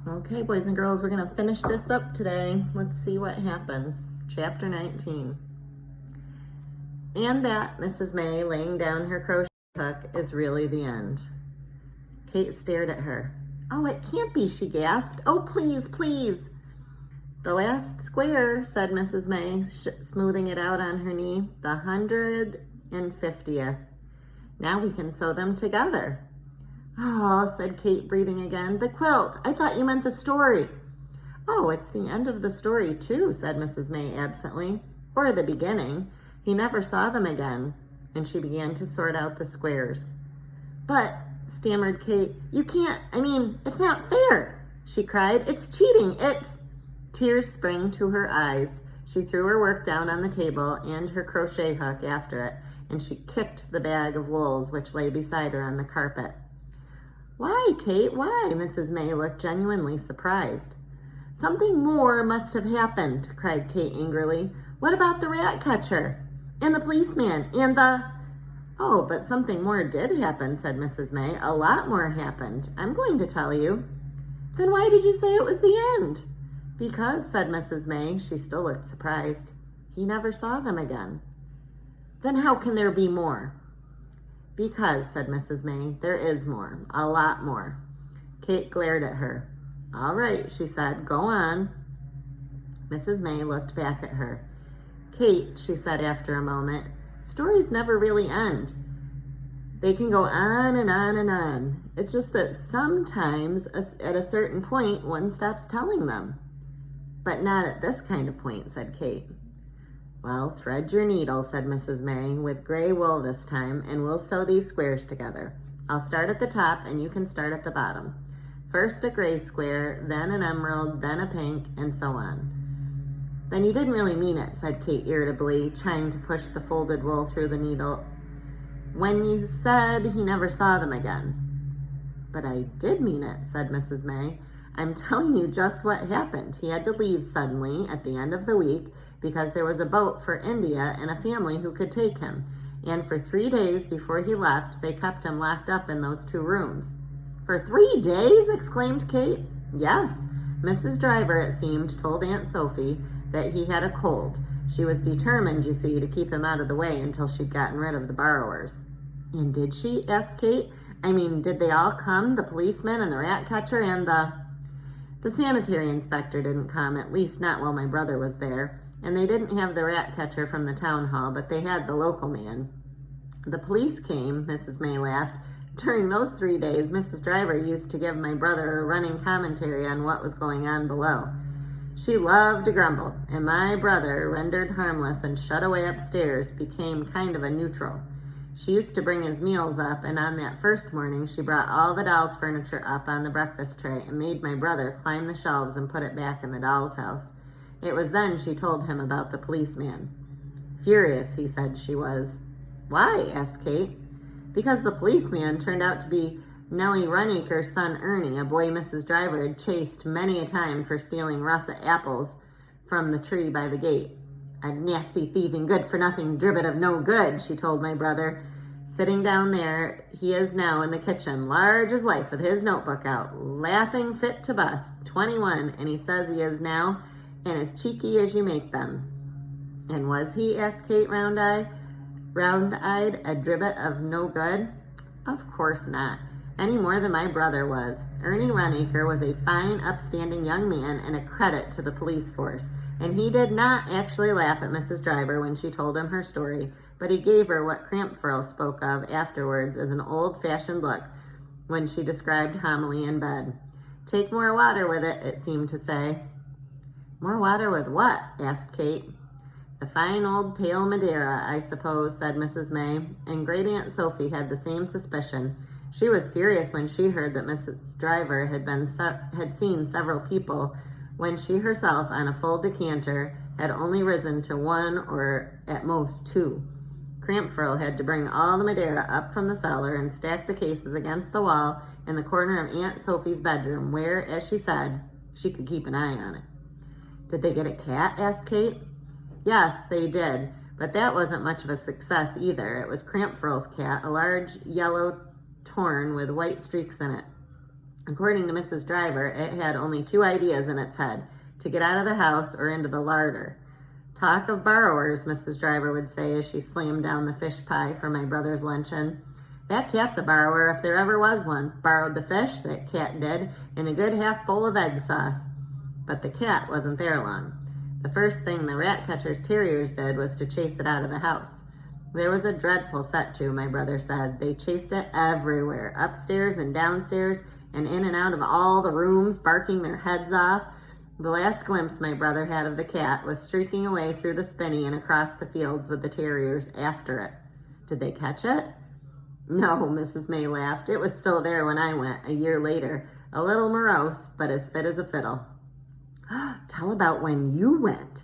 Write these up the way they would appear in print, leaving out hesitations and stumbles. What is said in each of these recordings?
Okay, boys and girls, we're going to finish this up today. Let's see what happens. Chapter 19. And that, Mrs. May, laying down her crochet hook, is really the end. Kate stared at her. Oh, it can't be, she gasped. Oh, please, please. The last square, said Mrs. May, smoothing it out on her knee. The 150th. Now we can sew them together. Oh, said Kate, breathing again. The quilt. I thought you meant the story. Oh, it's the end of the story, too, said Mrs. May absently. Or the beginning. He never saw them again. And she began to sort out the squares. But, stammered Kate, you can't, it's not fair, she cried. It's cheating. Tears sprang to her eyes. She threw her work down on the table and her crochet hook after it, and she kicked the bag of wools which lay beside her on the carpet. Why, Kate, why? Mrs. May looked genuinely surprised. Something more must have happened, cried Kate angrily. What about the rat catcher? And the policeman? And the... Oh, but something more did happen, said Mrs. May. A lot more happened. I'm going to tell you. Then why did you say it was the end? Because, said Mrs. May, she still looked surprised, he never saw them again. Then how can there be more? Because, said Mrs. May, there is more, a lot more. Kate glared at her. All right, she said, go on. Mrs. May looked back at her. Kate, she said after a moment, stories never really end. They can go on and on and on. It's just that sometimes at a certain point, one stops telling them. But not at this kind of point, said Kate. Well, thread your needle, said Mrs. May, with gray wool this time, and we'll sew these squares together. I'll start at the top, and you can start at the bottom. First a gray square, then an emerald, then a pink, and so on. Then you didn't really mean it, said Kate irritably, trying to push the folded wool through the needle, when you said he never saw them again. But I did mean it, said Mrs. May. I'm telling you just what happened. He had to leave suddenly at the end of the week because there was a boat for India and a family who could take him. And for 3 days before he left, they kept him locked up in those 2 rooms. For 3 days? Exclaimed Kate. Yes. Mrs. Driver, it seemed, told Aunt Sophie that he had a cold. She was determined, you see, to keep him out of the way until she'd gotten rid of the borrowers. And did she? Asked Kate. Did they all come? The policeman and the rat catcher and the sanitary inspector didn't come, at least not while my brother was there. And they didn't have the rat catcher from the town hall, but they had the local man. The police came, Mrs. May laughed. During those 3 days, Mrs. Driver used to give my brother a running commentary on what was going on below. She loved to grumble, and my brother, rendered harmless and shut away upstairs, became kind of a neutral. She used to bring his meals up, and on that first morning, she brought all the doll's furniture up on the breakfast tray and made my brother climb the shelves and put it back in the doll's house. It was then she told him about the policeman. Furious, he said she was. Why? Asked Kate. Because the policeman turned out to be Nellie Runacre's son Ernie, a boy Mrs. Driver had chased many a time for stealing russet apples from the tree by the gate. A nasty, thieving, good-for-nothing dribbit of no good, she told my brother. Sitting down there, he is now in the kitchen, large as life, with his notebook out, laughing fit to bust, 21, and he says he is now, and as cheeky as you make them. And was he? Asked Kate, round-eyed, a dribbit of no good? Of course not. Any more than my brother was. Ernie Runacre was a fine, upstanding young man and a credit to the police force. And he did not actually laugh at Mrs. Driver when she told him her story, but he gave her what Crampfurl spoke of afterwards as an old-fashioned look when she described homily in bed. Take more water with it, it seemed to say. More water with what? Asked Kate. The fine old pale Madeira, I suppose, said Mrs. May, and Great Aunt Sophie had the same suspicion. She was furious when she heard that Mrs. Driver had seen several people when she herself, on a full decanter, had only risen to 1 or at most 2. Crampfurl had to bring all the Madeira up from the cellar and stack the cases against the wall in the corner of Aunt Sophie's bedroom, where, as she said, she could keep an eye on it. Did they get a cat? Asked Kate. Yes, they did, but that wasn't much of a success either. It was Crampfurl's cat, a large yellow torn with white streaks in it. According to Mrs. Driver, it had only 2 ideas in its head: to get out of the house or into the larder. Talk of borrowers, Mrs. Driver would say as she slammed down the fish pie for my brother's luncheon. That cat's a borrower if there ever was one. Borrowed the fish, that cat did, and a good half bowl of egg sauce. But the cat wasn't there long. The first thing the rat catcher's terriers did was to chase it out of the house. There was a dreadful set to, my brother said. They chased it everywhere, upstairs and downstairs, and in and out of all the rooms, barking their heads off. The last glimpse my brother had of the cat was streaking away through the spinney and across the fields with the terriers after it. Did they catch it? No, Mrs. May laughed. It was still there when I went, a year later, a little morose, but as fit as a fiddle. Tell about when you went.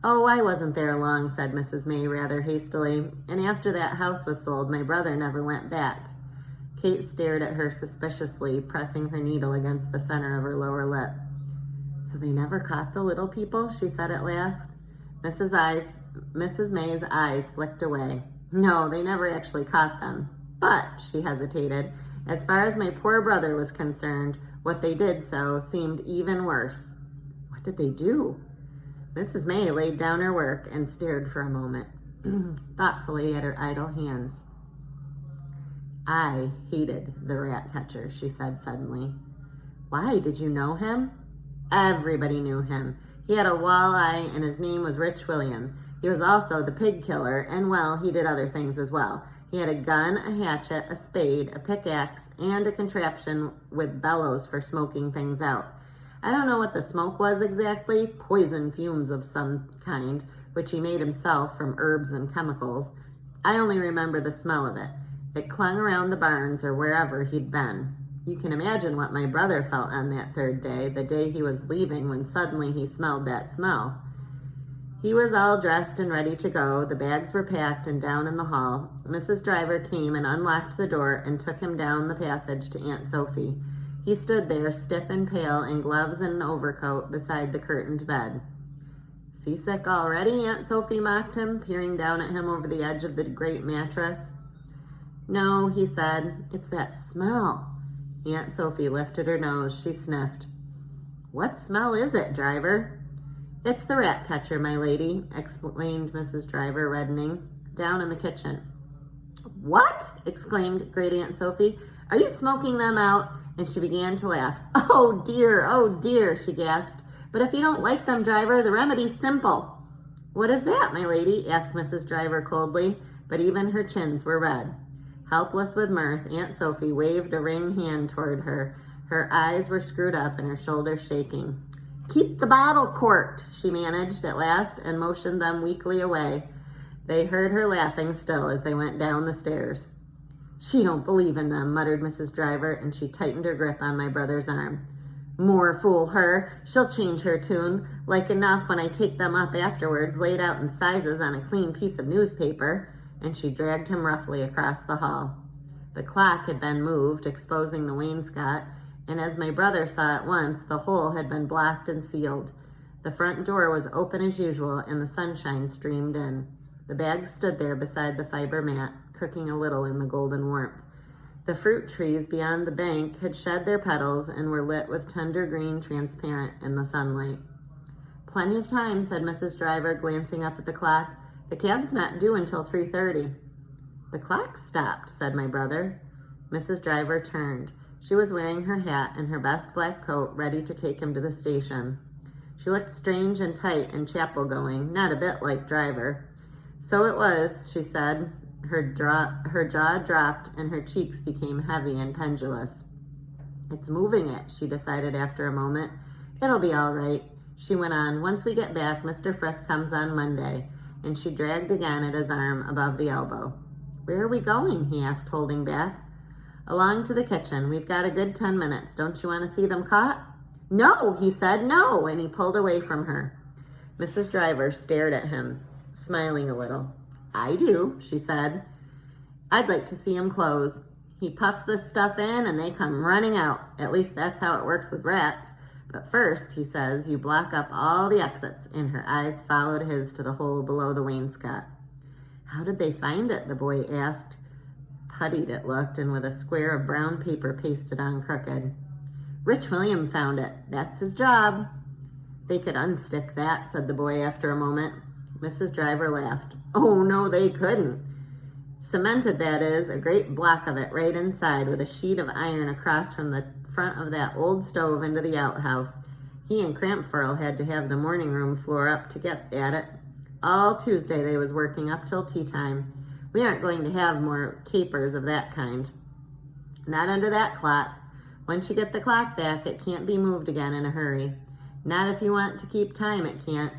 Oh, I wasn't there long, said Mrs. May rather hastily, and after that house was sold, my brother never went back. Kate stared at her suspiciously, pressing her needle against the center of her lower lip. So they never caught the little people, she said at last. Mrs. May's eyes flicked away. No, they never actually caught them. But, she hesitated, as far as my poor brother was concerned, what they did so seemed even worse. What did they do? Mrs. May laid down her work and stared for a moment, thoughtfully at her idle hands. I hated the rat catcher, she said suddenly. Why, did you know him? Everybody knew him. He had a walleye and his name was Rich William. He was also the pig killer, and well, he did other things as well. He had a gun, a hatchet, a spade, a pickaxe, and a contraption with bellows for smoking things out. I don't know what the smoke was exactly, poison fumes of some kind, which he made himself from herbs and chemicals. I only remember the smell of it. It clung around the barns or wherever he'd been. You can imagine what my brother felt on that third day, the day he was leaving, when suddenly he smelled that smell. He was all dressed and ready to go. The bags were packed and down in the hall. Mrs. Driver came and unlocked the door and took him down the passage to Aunt Sophie. He stood there, stiff and pale, in gloves and an overcoat, beside the curtained bed. Seasick already? Aunt Sophie mocked him, peering down at him over the edge of the great mattress. No, he said. It's that smell. Aunt Sophie lifted her nose. She sniffed. What smell is it, Driver? It's the rat catcher, my lady, explained Mrs. Driver, reddening. Down in the kitchen. What? Exclaimed great Aunt Sophie. Are you smoking them out? And she began to laugh. Oh dear, she gasped. But if you don't like them, Driver, the remedy's simple. What is that, my lady? Asked Mrs. Driver coldly, but even her chins were red. Helpless with mirth, Aunt Sophie waved a ring hand toward her. Her eyes were screwed up and her shoulders shaking. Keep the bottle corked, she managed at last, and motioned them weakly away. They heard her laughing still as they went down the stairs. She don't believe in them, muttered Mrs. Driver, and she tightened her grip on my brother's arm. More fool her. She'll change her tune, like enough when I take them up afterwards, laid out in sizes on a clean piece of newspaper, and she dragged him roughly across the hall. The clock had been moved, exposing the wainscot, and as my brother saw at once, the hole had been blocked and sealed. The front door was open as usual, and the sunshine streamed in. The bags stood there beside the fiber mat, cooking a little in the golden warmth. The fruit trees beyond the bank had shed their petals and were lit with tender green transparent in the sunlight. Plenty of time, said Mrs. Driver, glancing up at the clock. The cab's not due until 3:30. The clock stopped, said my brother. Mrs. Driver turned. She was wearing her hat and her best black coat, ready to take him to the station. She looked strange and tight and chapel-going, not a bit like Driver. So it was, she said. Her jaw dropped and her cheeks became heavy and pendulous. It's moving it, she decided after a moment. It'll be all right, she went on. Once we get back, Mr. Frith comes on Monday. And she dragged again at his arm above the elbow. Where are we going? He asked, holding back. Along to the kitchen. We've got a good 10 minutes. Don't you want to see them caught? No, he said, no, and he pulled away from her. Mrs. Driver stared at him, smiling a little. I do, she said. I'd like to see him close. He puffs this stuff in and they come running out. At least that's how it works with rats. But first, he says, you block up all the exits, and her eyes followed his to the hole below the wainscot. How did they find it? The boy asked. Puttied it looked, and with a square of brown paper pasted on crooked. Rich William found it. That's his job. They could unstick that, said the boy after a moment. Mrs. Driver laughed. Oh, no, they couldn't. Cemented, that is, a great block of it right inside with a sheet of iron across from the front of that old stove into the outhouse. He and Crampfurl had to have the morning room floor up to get at it. All Tuesday they was working up till tea time. We aren't going to have more capers of that kind. Not under that clock. Once you get the clock back, it can't be moved again in a hurry. Not if you want to keep time, it can't.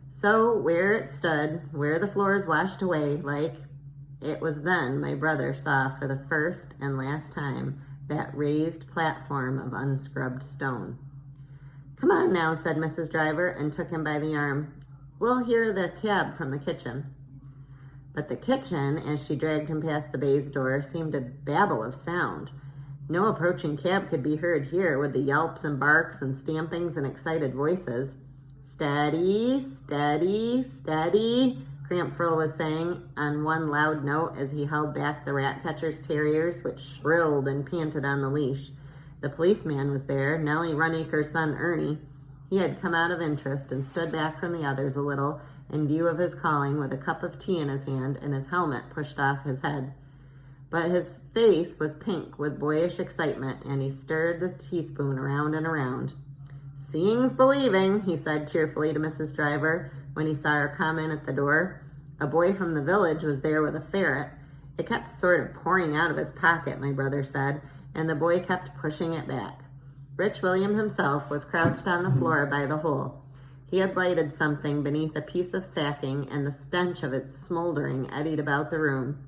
So where it stood, where the floors washed away like, it was then my brother saw for the first and last time that raised platform of unscrubbed stone. Come on now, said Mrs. Driver, and took him by the arm. We'll hear the cab from the kitchen. But the kitchen, as she dragged him past the baize door, seemed a babel of sound. No approaching cab could be heard here with the yelps and barks and stampings and excited voices. Steady, steady, steady, Crampfurl was saying on one loud note as he held back the rat catcher's terriers, which shrilled and panted on the leash. The policeman was there, Nellie Runacre's son Ernie. He had come out of interest and stood back from the others a little in view of his calling with a cup of tea in his hand and his helmet pushed off his head. But his face was pink with boyish excitement, and he stirred the teaspoon around and around. Seeing's believing, he said cheerfully to Mrs. Driver when he saw her come in at the door. A boy from the village was there with a ferret. It kept sort of pouring out of his pocket, my brother said, and the boy kept pushing it back. Rich William himself was crouched on the floor by the hole. He had lighted something beneath a piece of sacking, and the stench of its smoldering eddied about the room.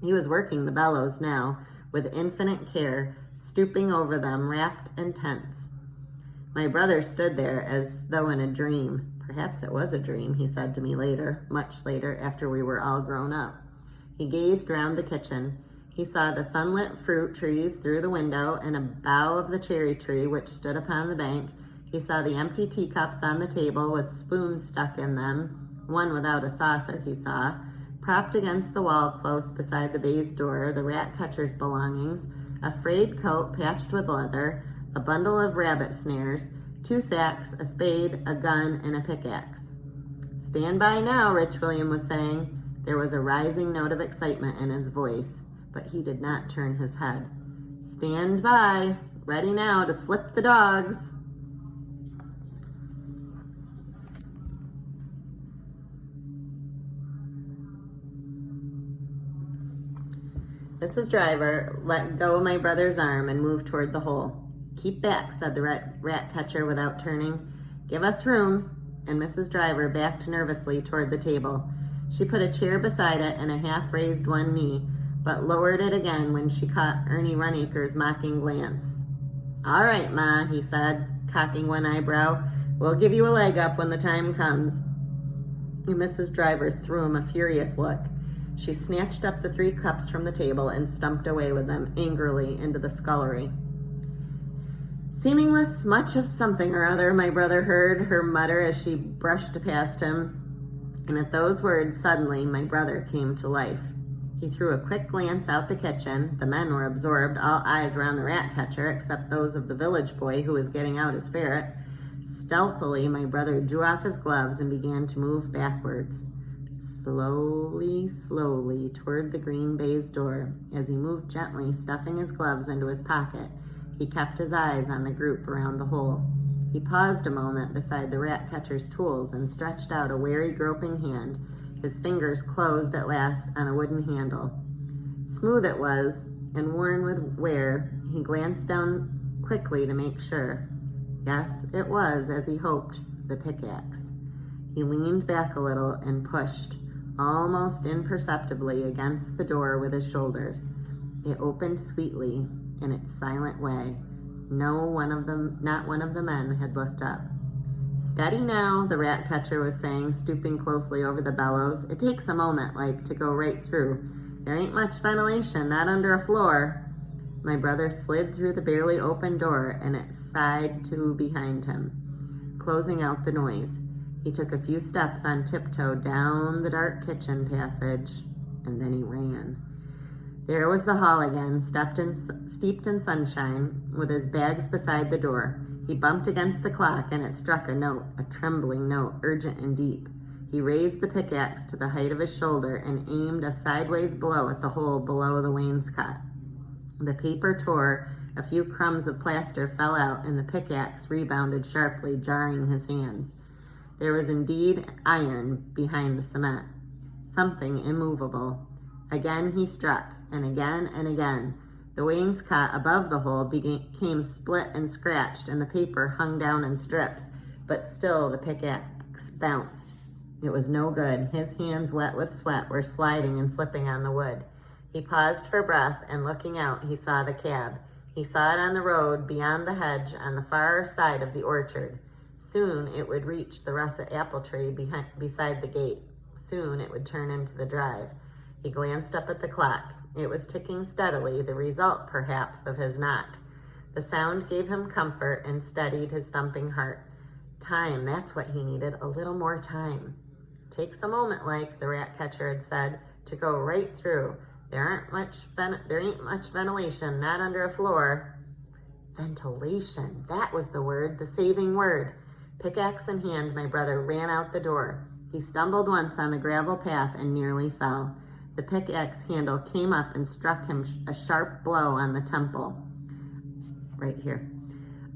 He was working the bellows now, with infinite care, stooping over them, rapt and tense. My brother stood there as though in a dream. Perhaps it was a dream, he said to me later, much later, after we were all grown up. He gazed round the kitchen. He saw the sunlit fruit trees through the window and a bough of the cherry tree which stood upon the bank. He saw the empty teacups on the table with spoons stuck in them, one without a saucer, he saw. Propped against the wall close beside the baize door, the rat catcher's belongings, a frayed coat patched with leather, a bundle of rabbit snares, 2 sacks, a spade, a gun, and a pickaxe. Stand by now, Rich William was saying. There was a rising note of excitement in his voice, but he did not turn his head. Stand by, ready now to slip the dogs. Mrs. Driver let go of my brother's arm and moved toward the hole. Keep back, said the rat catcher without turning. Give us room. And Mrs. Driver backed nervously toward the table. She put a chair beside it and a half-raised one knee, but lowered it again when she caught Ernie Runacre's mocking glance. All right, Ma, he said, cocking one eyebrow. We'll give you a leg up when the time comes. And Mrs. Driver threw him a furious look. She snatched up the 3 cups from the table and stumped away with them angrily into the scullery. Seemingless much of something or other, my brother heard her mutter as she brushed past him, and at those words, suddenly, my brother came to life. He threw a quick glance out the kitchen. The men were absorbed, all eyes around the rat catcher, except those of the village boy who was getting out his ferret. Stealthily, my brother drew off his gloves and began to move backwards. Slowly, slowly, toward the green baize door. As he moved gently, stuffing his gloves into his pocket, he kept his eyes on the group around the hole. He paused a moment beside the rat catcher's tools and stretched out a wary, groping hand. His fingers closed at last on a wooden handle. Smooth it was, and worn with wear. He glanced down quickly to make sure. Yes, it was, as he hoped, the pickaxe. He leaned back a little and pushed, almost imperceptibly, against the door with his shoulders. It opened sweetly in its silent way. Not one of the men had looked up. Steady now, the rat catcher was saying, stooping closely over the bellows. It takes a moment, like, to go right through. There ain't much ventilation, not under a floor. My brother slid through the barely open door, and it sighed to behind him, closing out the noise. He took a few steps on tiptoe down the dark kitchen passage, and then he ran. There was the hall again, steeped in sunshine, with his bags beside the door. He bumped against the clock, and it struck a note, a trembling note, urgent and deep. He raised the pickaxe to the height of his shoulder and aimed a sideways blow at the hole below the wainscot. The paper tore, a few crumbs of plaster fell out, and the pickaxe rebounded sharply, jarring his hands. There was indeed iron behind the cement, something immovable. Again he struck, and again and again. The wainscot above the hole became split and scratched, and the paper hung down in strips, but still the pickaxe bounced. It was no good. His hands, wet with sweat, were sliding and slipping on the wood. He paused for breath, and looking out, he saw the cab. He saw it on the road beyond the hedge on the far side of the orchard. Soon it would reach the russet apple tree beside the gate. Soon it would turn into the drive. He glanced up at the clock. It was ticking steadily, the result, perhaps, of his knock. The sound gave him comfort and steadied his thumping heart. Time, that's what he needed, a little more time. Takes a moment, like the rat catcher had said, to go right through. There ain't much ventilation, not under a floor. Ventilation, that was the word, the saving word. Pickaxe in hand, my brother ran out the door. He stumbled once on the gravel path and nearly fell. The pickaxe handle came up and struck him a sharp blow on the temple. Right here.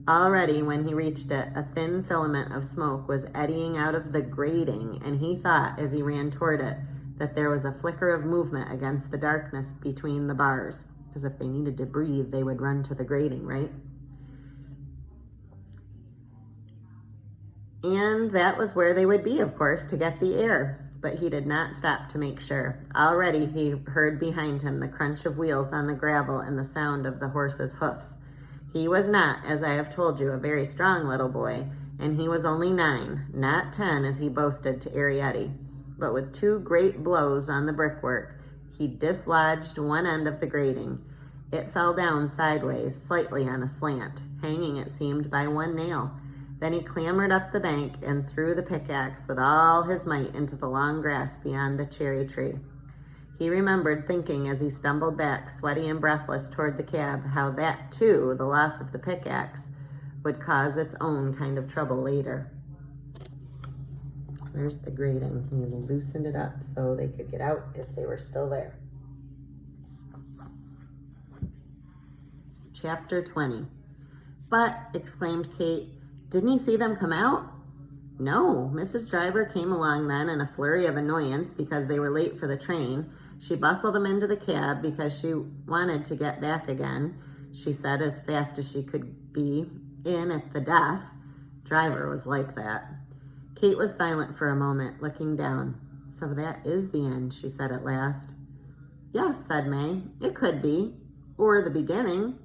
Already, when he reached it, a thin filament of smoke was eddying out of the grating, and he thought, as he ran toward it, that there was a flicker of movement against the darkness between the bars, because if they needed to breathe, they would run to the grating, right? And that was where they would be, of course, to get the air. But he did not stop to make sure. Already he heard behind him the crunch of wheels on the gravel and the sound of the horse's hoofs. He was not, as I have told you, a very strong little boy, and he was only 9, not 10 as he boasted to Arrietty. But with 2 great blows on the brickwork, he dislodged one end of the grating. It fell down sideways, slightly on a slant, hanging, it seemed, by one nail. Then he clambered up the bank and threw the pickaxe with all his might into the long grass beyond the cherry tree. He remembered thinking as he stumbled back, sweaty and breathless, toward the cab, how that, too, the loss of the pickaxe, would cause its own kind of trouble later. There's the grating. He loosened it up so they could get out if they were still there. Chapter 20. But, exclaimed Kate, didn't he see them come out? No, Mrs. Driver came along then in a flurry of annoyance because they were late for the train. She bustled him into the cab because she wanted to get back again, she said as fast as she could be, in at the death. Driver was like that. Kate was silent for a moment, looking down. So that is the end, she said at last. Yes, said May, it could be, or the beginning.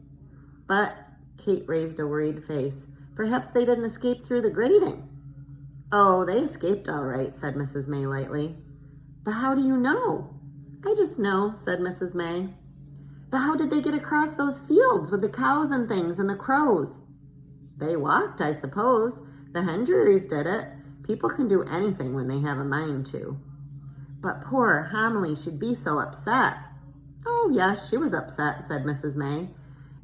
But, Kate raised a worried face, perhaps they didn't escape through the grating. Oh, they escaped all right, said Mrs. May lightly. But how do you know? I just know, said Mrs. May. But how did they get across those fields with the cows and things and the crows? They walked, I suppose. The Hendrys did it. People can do anything when they have a mind to. But poor Homily should be so upset. Oh, yes, she was upset, said Mrs. May.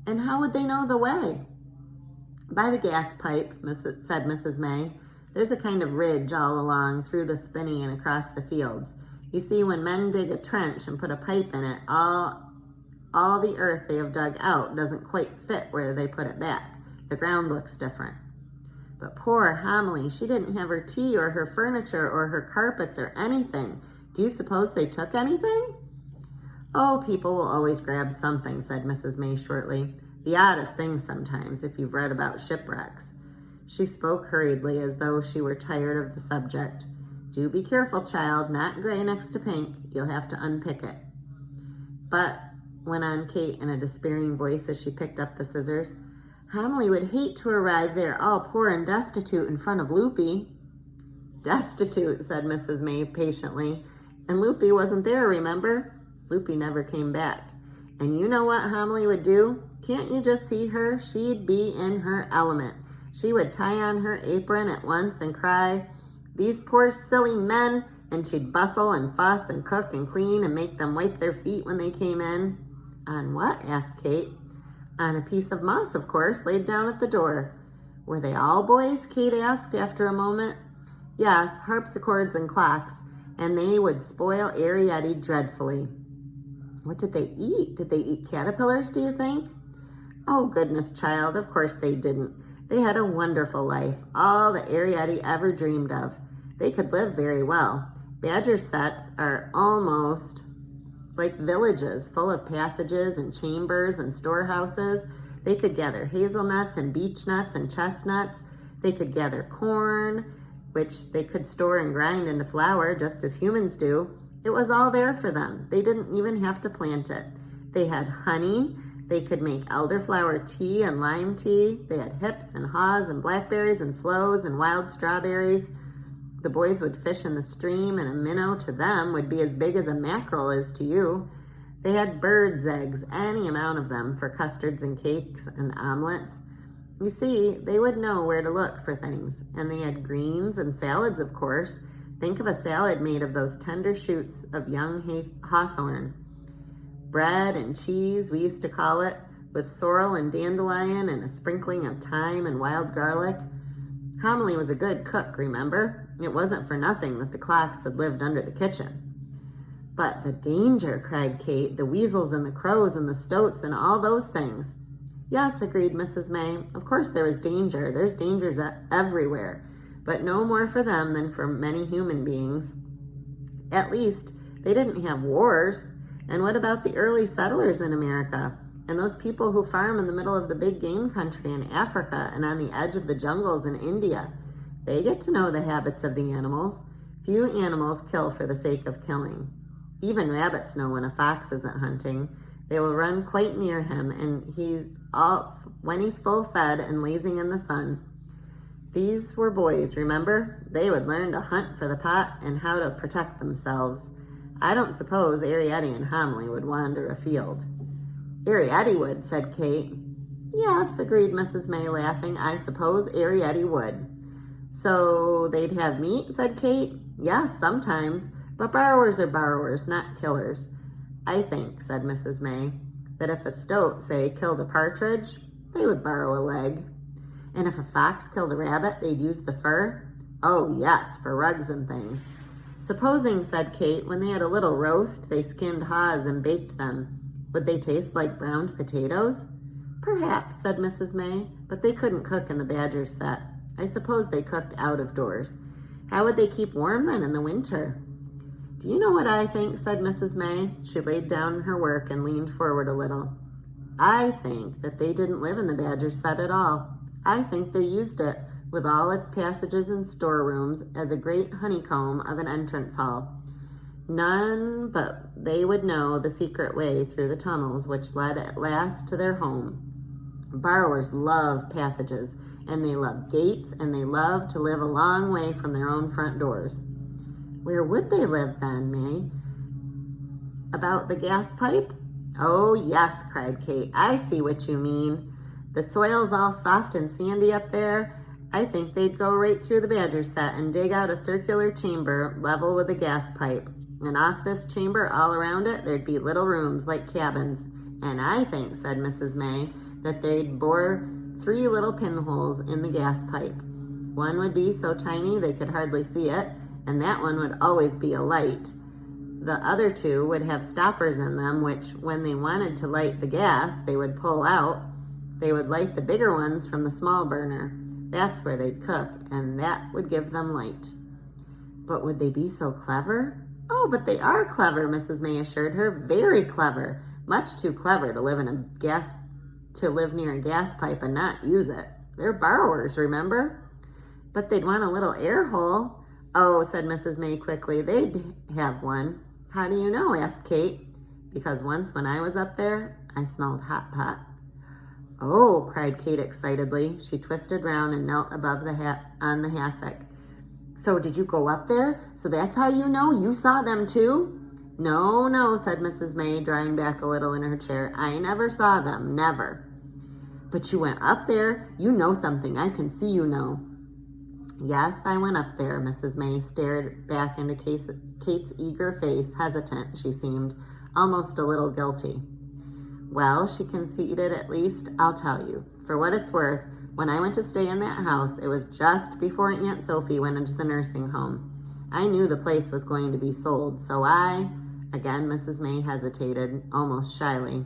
And how would they know the way? By the gas pipe, said Mrs. May. There's a kind of ridge all along through the spinney and across the fields. You see, when men dig a trench and put a pipe in it, all the earth they have dug out doesn't quite fit where they put it back. The ground looks different. But poor Homily, she didn't have her tea or her furniture or her carpets or anything. Do you suppose they took anything? Oh, people will always grab something, said Mrs. May shortly. The oddest things sometimes, if you've read about shipwrecks. She spoke hurriedly as though she were tired of the subject. Do be careful, child, not gray next to pink. You'll have to unpick it. But, went on Kate in a despairing voice as she picked up the scissors, Homily would hate to arrive there all poor and destitute in front of Loopy. Destitute, said Mrs. May patiently. And Loopy wasn't there, remember? Loopy never came back. And you know what Homily would do? Can't you just see her? She'd be in her element. She would tie on her apron at once and cry, "These poor silly men," and she'd bustle and fuss and cook and clean and make them wipe their feet when they came in. On what? Asked Kate. On a piece of moss, of course, laid down at the door. Were they all boys? Kate asked after a moment. Yes, harpsichords and clocks, and they would spoil Arrietty dreadfully. What did they eat? Did they eat caterpillars, do you think? Oh, goodness, child, of course they didn't. They had a wonderful life, all that Arrietty ever dreamed of. They could live very well. Badger setts are almost like villages, full of passages and chambers and storehouses. They could gather hazelnuts and beechnuts and chestnuts. They could gather corn, which they could store and grind into flour just as humans do. It was all there for them. They didn't even have to plant it. They had honey. They could make elderflower tea and lime tea. They had hips and haws and blackberries and sloes and wild strawberries. The boys would fish in the stream, and a minnow to them would be as big as a mackerel is to you. They had birds' eggs, any amount of them, for custards and cakes and omelets. You see, they would know where to look for things. And they had greens and salads, of course. Think of a salad made of those tender shoots of young hawthorn. Bread and cheese, we used to call it, with sorrel and dandelion and a sprinkling of thyme and wild garlic. Homily was a good cook, remember? It wasn't for nothing that the clocks had lived under the kitchen. But the danger, cried Kate, the weasels and the crows and the stoats and all those things. Yes, agreed Mrs. May. Of course there is danger. There's dangers everywhere, but no more for them than for many human beings. At least, they didn't have wars. And what about the early settlers in America? And those people who farm in the middle of the big game country in Africa and on the edge of the jungles in India? They get to know the habits of the animals. Few animals kill for the sake of killing. Even rabbits know when a fox isn't hunting. They will run quite near him, and when he's full fed and lazing in the sun. These were boys, remember? They would learn to hunt for the pot and how to protect themselves. I don't suppose Arrietty and Homily would wander afield. Arrietty would, said Kate. Yes, agreed Mrs. May, laughing. I suppose Arrietty would. So they'd have meat, said Kate. Yes, sometimes, but borrowers are borrowers, not killers. I think, said Mrs. May, that if a stoat, say, killed a partridge, they would borrow a leg. And if a fox killed a rabbit, they'd use the fur? Oh, yes, for rugs and things. Supposing, said Kate, when they had a little roast, they skinned haws and baked them. Would they taste like browned potatoes? Perhaps, said Mrs. May, but they couldn't cook in the Badger set. I suppose they cooked out of doors. How would they keep warm then in the winter? Do you know what I think, said Mrs. May. She laid down her work and leaned forward a little. I think that they didn't live in the Badger set at all. I think they used it, with all its passages and storerooms, as a great honeycomb of an entrance hall. None but they would know the secret way through the tunnels which led at last to their home. Borrowers love passages, and they love gates, and they love to live a long way from their own front doors. Where would they live then, May? About the gas pipe? Oh, yes, cried Kate. I see what you mean. The soil's all soft and sandy up there. I think they'd go right through the Badger set and dig out a circular chamber level with a gas pipe. And off this chamber, all around it, there'd be little rooms like cabins. And I think, said Mrs. May, that they'd bore 3 little pinholes in the gas pipe. One would be so tiny they could hardly see it, and that one would always be a light. The other 2 would have stoppers in them, which, when they wanted to light the gas, they would pull out. They would light the bigger ones from the small burner. That's where they'd cook, and that would give them light. But would they be so clever? Oh, but they are clever, Mrs. May assured her. Very clever. Much too clever to live near a gas pipe and not use it. They're borrowers, remember? But they'd want a little air hole. Oh, said Mrs. May quickly, they'd have one. How do you know? Asked Kate. Because once when I was up there, I smelled hot pot. Oh, cried Kate excitedly. She twisted round and knelt above on the hassock. So did you go up there? So that's how you know? You saw them too? No, no, said Mrs. May, drawing back a little in her chair. I never saw them, never. But you went up there. You know something. I can see you know. Yes, I went up there. Mrs. May stared back into Kate's eager face. Hesitant, she seemed, almost a little guilty. Well, she conceded, at least I'll tell you. For what it's worth, when I went to stay in that house, it was just before Aunt Sophie went into the nursing home. I knew the place was going to be sold, so again, Mrs. May hesitated, almost shyly.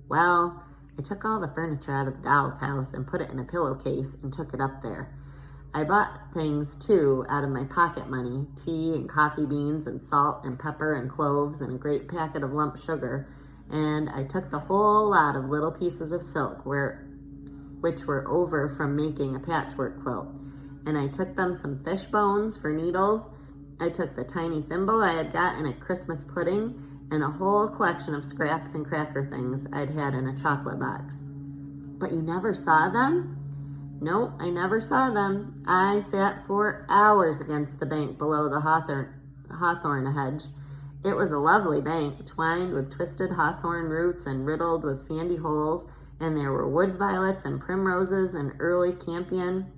Well, I took all the furniture out of the doll's house and put it in a pillowcase and took it up there. I bought things, too, out of my pocket money, tea and coffee beans and salt and pepper and cloves and a great packet of lump sugar, and I took the whole lot of little pieces of silk which were over from making a patchwork quilt, and I took them some fish bones for needles. I took the tiny thimble I had got in a Christmas pudding and a whole collection of scraps and cracker things I'd had in a chocolate box. But you never saw them? No, I never saw them. I sat for hours against the bank below the hawthorn hedge. It was a lovely bank, twined with twisted hawthorn roots and riddled with sandy holes, and there were wood violets and primroses and early campion.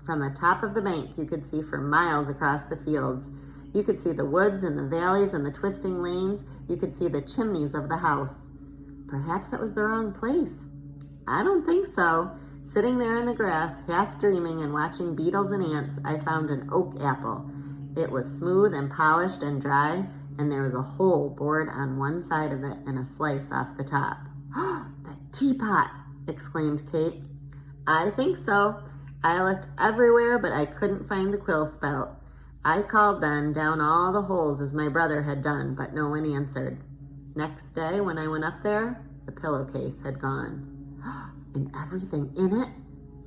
From the top of the bank, you could see for miles across the fields. You could see the woods and the valleys and the twisting lanes. You could see the chimneys of the house. Perhaps it was the wrong place. I don't think so. Sitting there in the grass, half dreaming and watching beetles and ants, I found an oak apple. It was smooth and polished and dry, and there was a hole bored on one side of it and a slice off the top. "The teapot!" exclaimed Kate. "I think so. I looked everywhere, but I couldn't find the quill spout. I called then down all the holes as my brother had done, but no one answered. Next day, when I went up there, the pillowcase had gone." "And everything in it?"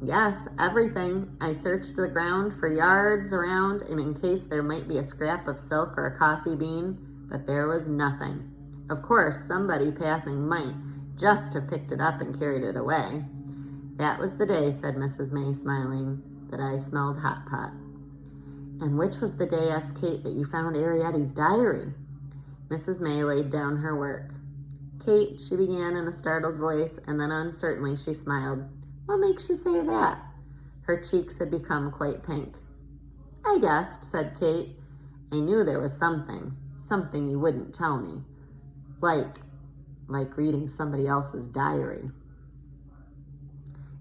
"Yes, everything. I searched the ground for yards around and in case there might be a scrap of silk or a coffee bean, but there was nothing. Of course, somebody passing might just have picked it up and carried it away." "That was the day," said Mrs. May, smiling, "that I smelled hot pot." "And which was the day," asked Kate, "that you found Ariette's diary?" Mrs. May laid down her work. "Kate," she began in a startled voice, and then uncertainly she smiled. "What makes you say that?" Her cheeks had become quite pink. "I guessed," said Kate. "I knew there was something you wouldn't tell me. Like reading somebody else's diary."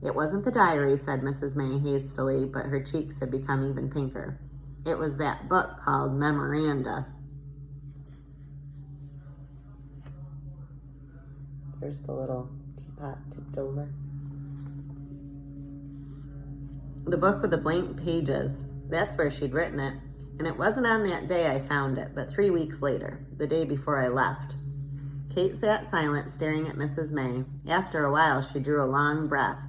"It wasn't the diary," said Mrs. May hastily, but her cheeks had become even pinker. "It was that book called Memoranda." There's the little teapot tipped over. The book with the blank pages. That's where she'd written it. And it wasn't on that day I found it, but 3 weeks later, the day before I left. Kate sat silent, staring at Mrs. May. After a while, she drew a long breath.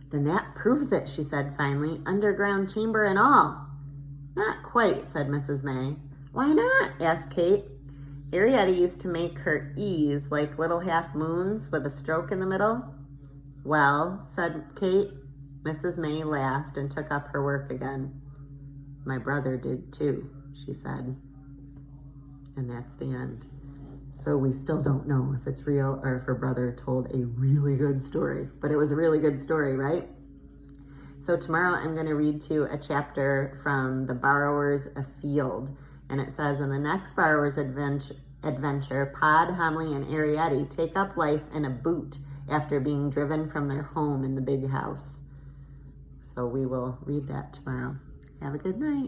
"Then that proves it," she said finally, "underground chamber and all." "Not quite," said Mrs. May. "Why not?" asked Kate. "Ariette used to make her E's like little half moons with a stroke in the middle." "Well," said Kate. Mrs. May laughed and took up her work again. "My brother did too," she said. And that's the end. So we still don't know if it's real or if her brother told a really good story. But it was a really good story, right? So tomorrow I'm going to read to you a chapter from The Borrower's Afield. And it says, in the next Borrower's adventure, Pod, Homily, and Ariette take up life in a boot after being driven from their home in the big house. So we will read that tomorrow. Have a good night.